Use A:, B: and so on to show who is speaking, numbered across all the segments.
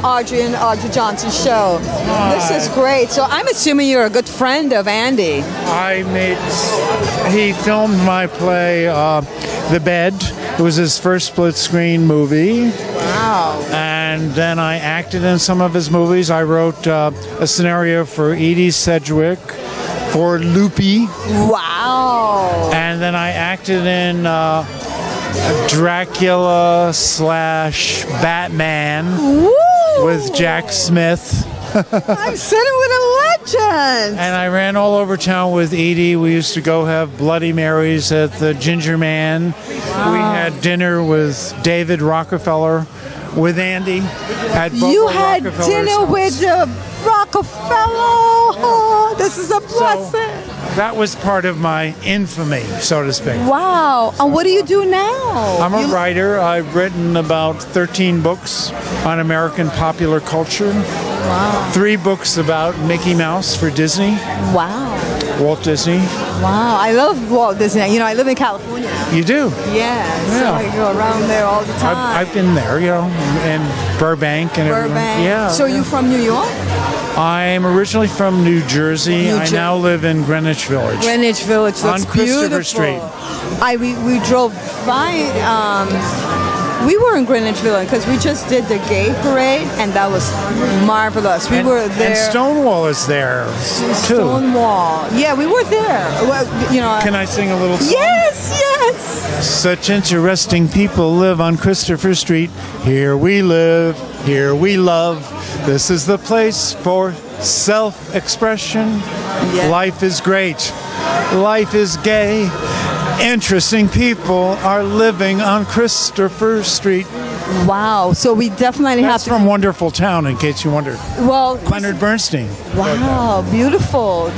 A: Audrey and Audrey Johnson's show. This is great. So I'm assuming you're a good friend of Andy.
B: He filmed my play, The Bed. It was his first split-screen movie.
A: Wow.
B: And then I acted in some of his movies. I wrote a scenario for Edie Sedgwick, for Loopy.
A: Wow.
B: And then I acted in Dracula / Batman with Jack Smith.
A: I'm sitting with a legend.
B: And I ran all over town with Edie. We used to go have Bloody Marys at the Ginger Man. Wow. We had dinner with David Rockefeller, with Andy at Bobo
A: You had
B: Rockefeller's
A: dinner
B: house.
A: with Rockefeller. Oh, this is a blessing.
B: So that was part of my infamy, so to speak.
A: Wow. And what do you do now?
B: I'm a writer. I've written about 13 books on American popular culture.
A: Wow.
B: 3 books about Mickey Mouse for Disney.
A: Wow.
B: Walt Disney.
A: Wow. I love Walt Disney. You know, I live in California.
B: You do?
A: Yeah. So I go around there all the time.
B: I've been there, you know, in Burbank and everything.
A: Burbank.
B: Yeah.
A: So you from New York?
B: I'm originally from New Jersey. I now live in Greenwich Village.
A: Greenwich Village looks
B: on Christopher
A: beautiful.
B: Street.
A: We drove by. We were in Greenwich Village because we just did the gay parade, and that was marvelous. We were there.
B: And Stonewall is there too.
A: Stonewall. Yeah, we were there. Well, you know.
B: Can I sing a little song?
A: Yes, yes.
B: Such interesting people live on Christopher Street. Here we live, here we love. This is the place for self-expression.
A: Yeah.
B: Life is great. Life is gay. Interesting people are living on Christopher Street.
A: Wow. So we definitely
B: That's
A: have to.
B: from Wonderful Town, in case you wondered.
A: Well,
B: Leonard Bernstein.
A: Wow, beautiful.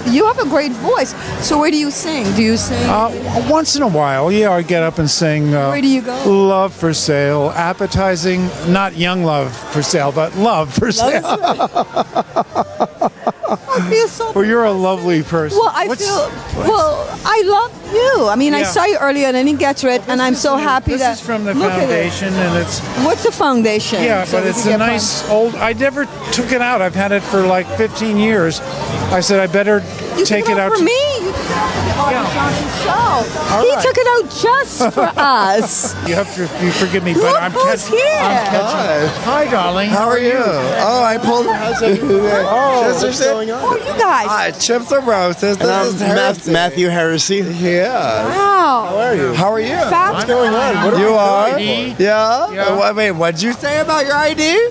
A: You have a great voice. So where do you sing? Do you sing?
B: Once in a while, yeah, I get up and sing.
A: Where do you go?
B: Love for Sale, appetizing, not young love for sale, but love for sale.
A: I feel so.
B: Well, you're a lovely person.
A: Well, I love you. I mean, I saw you earlier and I didn't get to it, and I'm so happy that.
B: This is from the foundation, and it's.
A: What's the foundation?
B: Yeah, but it's a nice old. I never took it out. I've had it for like 15 years. I said I better take it out
A: for me. You took it out for the Audrey Johnson show. He took it out just for us.
B: You forgive me, but
A: Look
B: I'm
A: who's here.
B: Hi, darling.
C: How are you? Oh, I pulled.
B: What's
C: going on?
A: Oh, you guys.
C: Chips and Roses. This is Heresy.
D: Matthew Heresy.
C: Yeah.
A: Wow.
C: How are you? How are you?
A: What's
C: going on? What
B: You
C: are?
B: ID?
C: Yeah. Wait, what'd you say about your ID?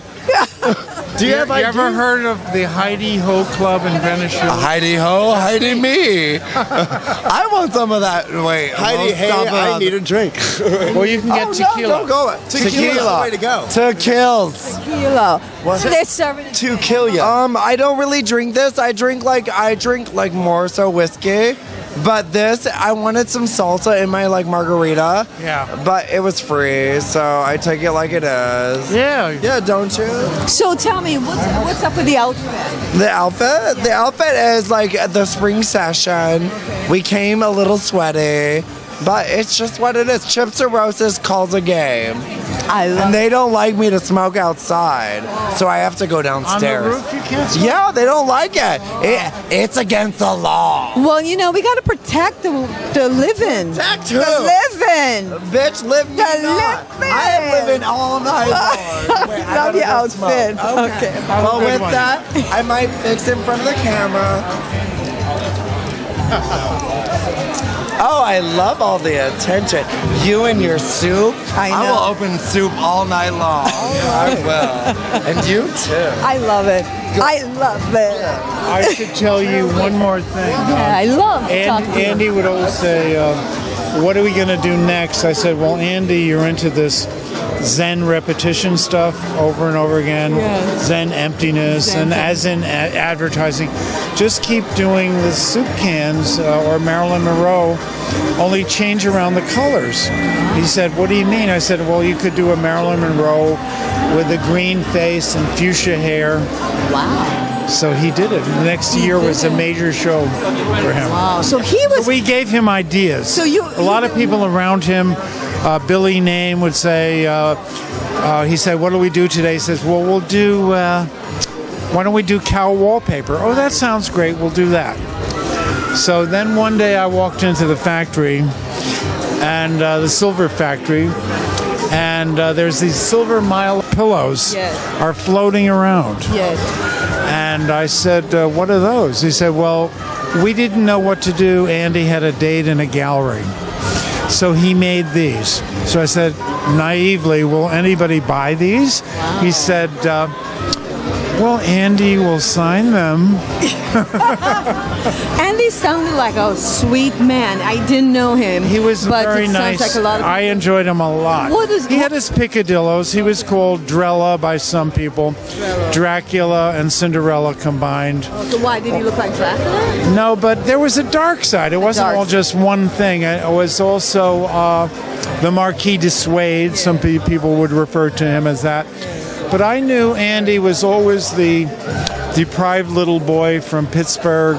C: Do you have ID?
B: You ever heard of the Heide Ho Club in Greenwich Village?
C: Heidi ho, Heidi me. I want some of that. Wait,
D: Heidi, hey, I need a drink.
B: Well, you can get tequila.
C: No, don't go. Tequila.
D: Way to go.
C: To kills.
A: Tequila. So they're serving it.
D: To kill you.
C: I don't really drink this. I drink like more so whiskey. But this, I wanted some salsa in my like margarita.
B: Yeah.
C: But it was free, so I take it like it is.
B: Yeah.
C: Yeah, don't you?
A: So tell me, what's up with the outfit?
C: The outfit is like the spring session. We came a little sweaty, but it's just what it is. Chips or Roses calls a game. And they don't like me to smoke outside, so I have to go downstairs.
B: On the roof you can't smoke?
C: Yeah, they don't like it. It's against the law.
A: Well, you know, we got to protect the living.
C: Protect who?
A: The living.
C: Bitch, live me not.
A: living.
C: I am living all night long. Wait, I
A: Love
C: gotta
A: your
C: go
A: outfit.
C: smoke.
A: Okay.
C: Well, with that, I might fix in front of the camera. Oh, I love all the attention. You and your soup.
A: I know.
C: will open soup all night long. I will. And you too.
A: I love it. I love it.
B: I should tell you one more thing.
A: Yeah, I love talking to you.
B: Andy would always say, what are we going to do next? I said, well, Andy, you're into this Zen repetition stuff over and over again, Zen emptiness, and as in advertising, just keep doing the soup cans or Marilyn Monroe, only change around the colors. He said, what do you mean? I said, well, you could do a Marilyn Monroe with a green face and fuchsia hair.
A: Wow.
B: So he did it. The next year was a major show for him.
A: Wow. So he was.
B: We gave him ideas.
A: So
B: a lot of people around him, Billy Name would say, he said, what do we do today? He says, well, we'll do, why don't we do cow wallpaper? Oh, that sounds great. We'll do that. So then one day I walked into the factory, and the silver factory, and there's these silver mile pillows are floating around.
A: Yes.
B: And I said, what are those? He said, well, we didn't know what to do. Andy had a date in a gallery. So he made these. So I said, naively, will anybody buy these? Wow. He said, well, Andy will sign them.
A: Andy sounded like a sweet man. I didn't know him.
B: He was very nice.
A: Like a lot of
B: I enjoyed him a lot. He had his picadillos. He was called Drella by some people. Dracula and Cinderella combined.
A: Oh, so why? Did he look like Dracula?
B: No, but there was a dark side. It wasn't all just one thing. It was also the Marquis de Sade. Some people would refer to him as that. But I knew Andy was always the deprived little boy from Pittsburgh,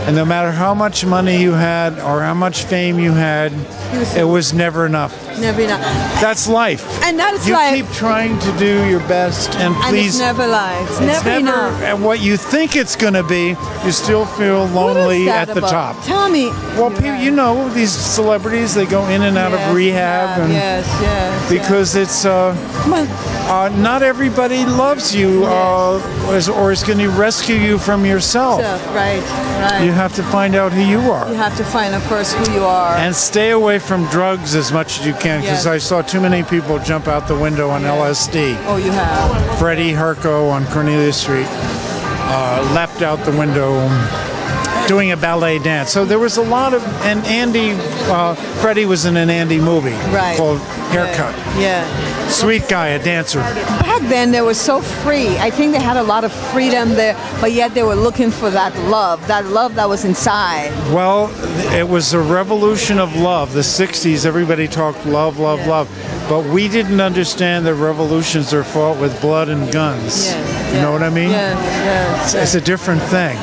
B: and no matter how much money you had or how much fame you had, it was never enough.
A: Never enough.
B: That's life.
A: And that's
B: you
A: life.
B: You keep trying to do your best, and please.
A: It's never life. It's never enough.
B: And what you think it's going to be, you still feel lonely at the top.
A: Tell me.
B: Well, people, you know, these celebrities, they go in and out of rehab, and because it's not everybody loves you or is going to rescue you from yourself.
A: Right.
B: You have to find out who you are.
A: You have to find out first who you are.
B: And stay away from drugs as much as you can, because I saw too many people jump out the window on LSD.
A: Oh, you have.
B: Freddie Herco on Cornelia Street leapt out the window doing a ballet dance. So there was a lot of, and Andy, Freddie was in an Andy movie called Haircut.
A: Yeah.
B: Sweet guy, a dancer.
A: Back then, they were so free. I think they had a lot of freedom there, but yet they were looking for that love that was inside.
B: Well, it was a revolution of love. The 60s, everybody talked love, love, love. But we didn't understand that revolutions are fought with blood and guns. You know what I mean? It's a different thing.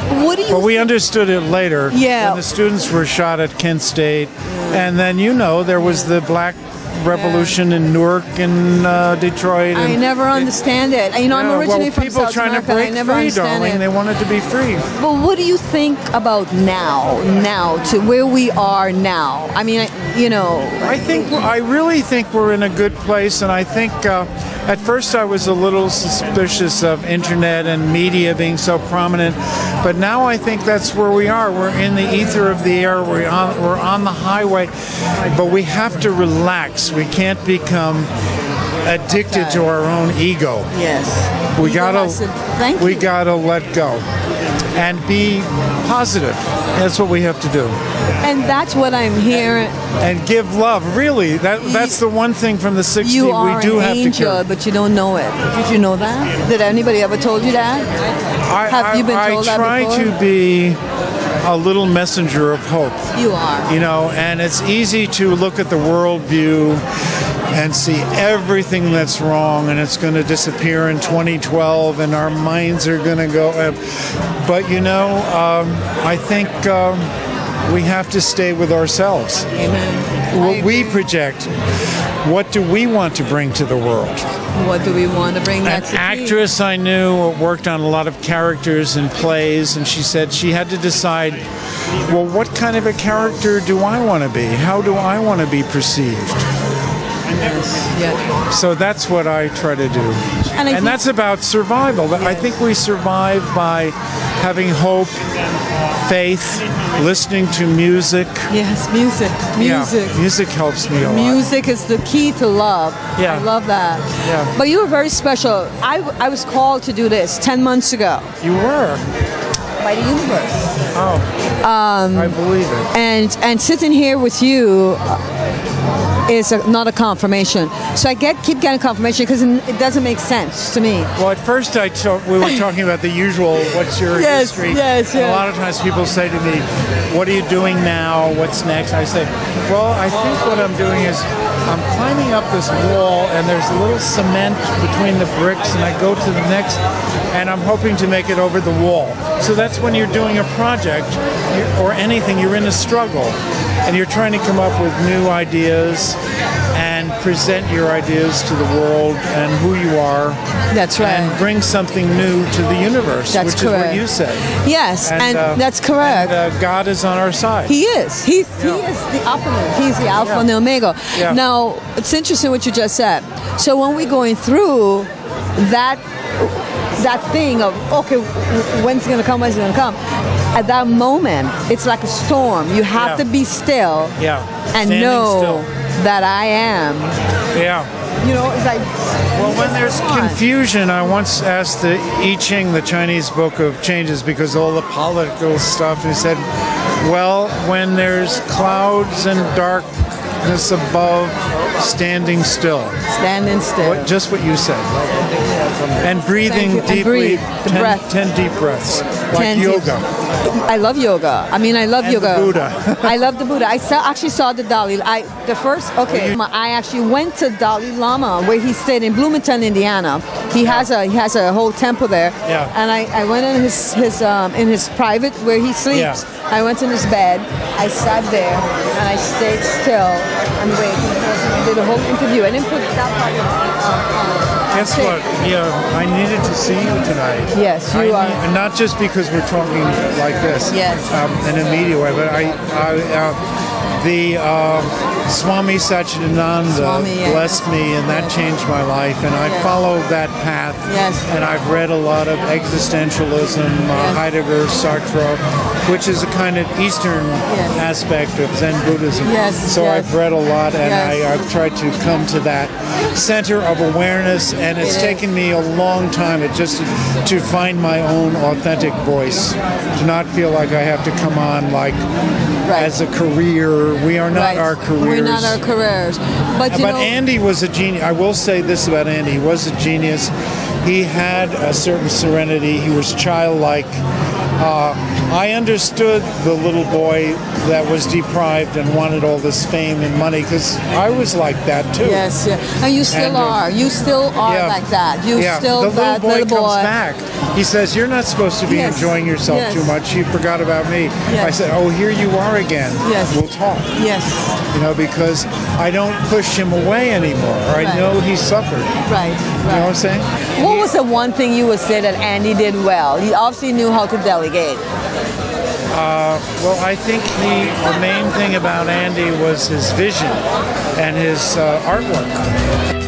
B: But we understood it later when the students were shot at Kent State. And then, there was the Black Revolution in Newark and Detroit.
A: I never understand it. I'm originally from South America. I never understand it.
B: They wanted to be free.
A: But what do you think about now to where we are now? I mean, I really think we're in a good place, and I think at first I was a little suspicious of internet and media being so prominent, but now I think that's where we are. We're in the ether of the air. We're on the highway, but we have to relax. We can't become addicted to our own ego. Yes.
B: We gotta let go and be positive. That's what we have to do.
A: And that's what I'm hearing.
B: And give love. Really, that's the one thing from the 60s
A: you are
B: we do
A: an
B: have
A: angel,
B: to care.
A: but you don't know it. Did you know that? Did anybody ever told you that? Have you been told that before?
B: I try to be a little messenger of hope.
A: You are.
B: And it's easy to look at the world view and see everything that's wrong, and it's going to disappear in 2012, and our minds are going to go. But I think we have to stay with ourselves.
A: Amen.
B: What we project. What do we want to bring to the world?
A: What do we want to bring?
B: An actress I knew worked on a lot of characters in plays, and she said she had to decide, well, what kind of a character do I want to be? How do I want to be perceived? So that's what I try to do. And that's about survival. I think we survive by having hope, faith, listening to music.
A: Yes, music.
B: Yeah, music helps me a lot.
A: Music is the key to love.
B: Yeah.
A: I love that.
B: Yeah.
A: But you were very special. I was called to do this 10 months ago.
B: You were?
A: By the universe.
B: Oh. I believe it.
A: And sitting here with you is not a confirmation. So I keep getting confirmation because it doesn't make sense to me.
B: Well, at first we were talking about the usual, what's your history?
A: Yes.
B: A lot of times people say to me, what are you doing now? What's next? I say, well, I think what I'm doing is I'm climbing up this wall, and there's a little cement between the bricks, and I go to the next, and I'm hoping to make it over the wall. So that's when you're doing a project or anything, you're in a struggle. and you're trying to come up with new ideas and present your ideas to the world and who you are.
E: That's right.
B: And bring something new to the universe,
E: that's
B: which
E: correct.
B: is what you said.
E: Yes, and that's correct.
B: And, God is on our side.
E: He is. He is the optimist. He's the Alpha and the Omega.
B: Yeah.
E: Now, it's interesting what you just said. So when we're going through that thing of, okay, when's it going to come, when's it going to come? At that moment, it's like a storm. You have to be still and
B: Standing
E: know
B: still.
E: that I am.
B: Yeah.
E: You know, it's like...
B: Well, when there's confusion, I once asked the I Ching, the Chinese book of changes, because all the political stuff, he said, well, when there's clouds and darkness above, standing still.
E: Standing still.
B: Just what you said. And breathing deeply, 10 deep breaths, like yoga.
E: I love yoga. I mean, I love yoga.
B: The Buddha.
E: I love the Buddha. I actually saw the Dalai. I actually went to Dalai Lama where he stayed in Bloomington, Indiana. He has a whole temple there.
B: Yeah.
E: And I went in his private where he sleeps.
B: Yeah.
E: I went in his bed. I sat there and I stayed still and waited. I did a whole interview. I didn't put that part on.
B: Guess what? Yeah, I needed to see you tonight.
E: Yes, you are.
B: And not just because we're talking like this,
E: yes,
B: in a media way, but Swami Satchidananda blessed me, and that changed my life. And I followed that path.
E: Yes.
B: And I've read a lot of existentialism, Heidegger, Sartre, which is a kind of Eastern aspect of Zen Buddhism.
E: Yes.
B: So I've read a lot, and I've tried to come to that center of awareness, and it's taken me a long time to find my own authentic voice, to not feel like I have to come on like as a career. We are not our careers.
E: We're not our careers. But
B: Andy was a genius. I will say this about Andy. He was a genius. He had a certain serenity. He was childlike. I understood the little boy that was deprived and wanted all this fame and money, because I was like that too.
E: Yes, and you still are. You still are like that. You still
B: the little boy comes back. He says, "You're not supposed to be enjoying yourself too much. You forgot about me." I said, "Oh, here you are again. We'll talk."
E: Yes.
B: You know, because I don't push him away anymore. I know he suffered.
E: Right.
B: You know what I'm saying?
E: What was the one thing you would say that Andy did well? He obviously knew how to delegate.
B: Well, I think the main thing about Andy was his vision and his artwork.